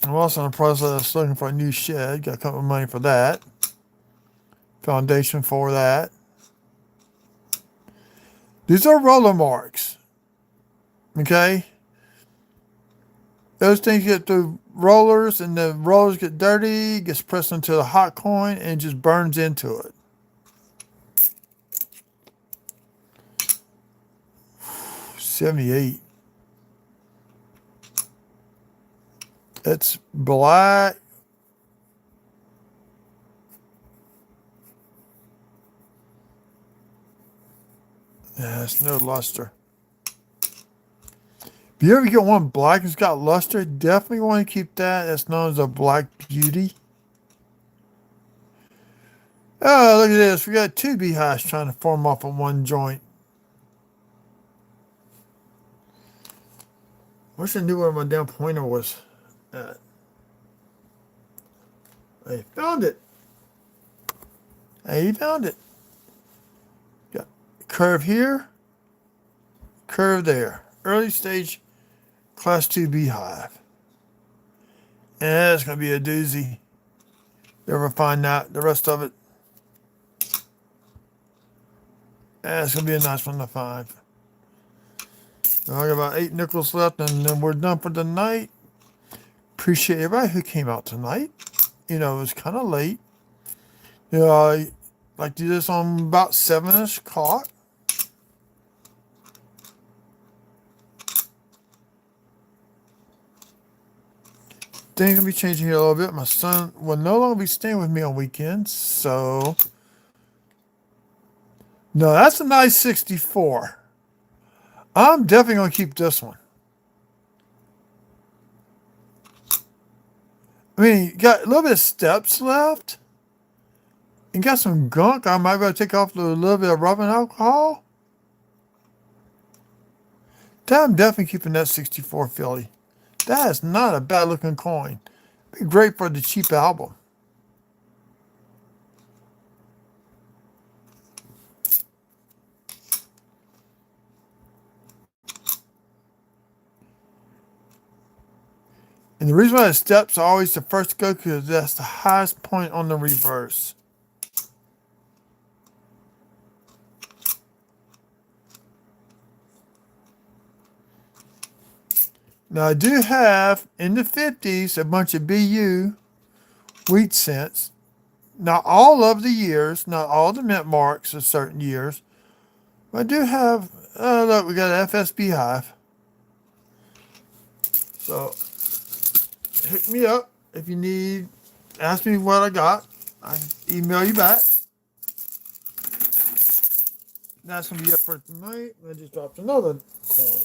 [SPEAKER 1] I'm also in the process of looking for a new shed. Got a couple of money for that. Foundation for that. These are roller marks. Okay? Those things get through rollers, and the rollers get dirty, gets pressed into the hot coin, and just burns into it. $78. It's black. Yeah, it's no luster. If you ever get one black and it's got luster, definitely want to keep that. That's known as a black beauty. Oh, look at this. We got two beehives trying to form off of one joint. Wish I knew where my damn pointer was at. I found it. I found it. Got curve here, curve there. Early stage class 2 beehive. And that's going to be a doozy. You ever find that? The rest of it. That's going to be a nice one to find. I got about 8 nickels left, and then we're done for the night. Appreciate everybody who came out tonight. You know, it was kind of late. You know, I like to do this on about 7-ish o'clock. Things gonna be changing here a little bit. My son will no longer be staying with me on weekends, so no, that's a nice 64. I'm definitely gonna keep this one. I mean, you got a little bit of steps left. And got some gunk. I might be able to take off a little bit of rubbing alcohol. I'm definitely keeping that 64 Philly. That is not a bad looking coin. Be great for the cheap album. And the reason why the steps are always the first to go, because that's the highest point on the reverse. Now I do have in the 50s a bunch of BU wheat cents. Not all of the years, not all the mint marks of certain years. But I do have, look, we got an FSB hive. So hit me up if you need, ask me what I got. I can email you back. That's going to be it for tonight. I just dropped another coin.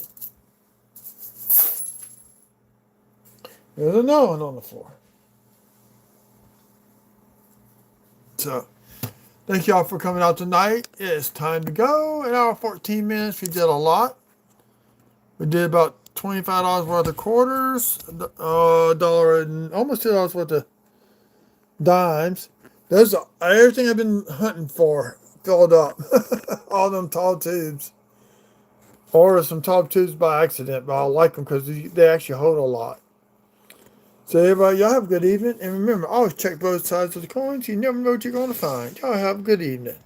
[SPEAKER 1] There's another one on the floor. So, thank y'all for coming out tonight. It's time to go. An hour 14 minutes. We did a lot. We did about $25 worth of quarters, $1 and almost $2 worth of dimes. Those are everything I've been hunting for filled up. All them tall tubes. Ordered some tall tubes by accident, but I like them because they actually hold a lot. So everybody, y'all have a good evening. And remember, always check both sides of the coins. You never know what you're going to find. Y'all have a good evening.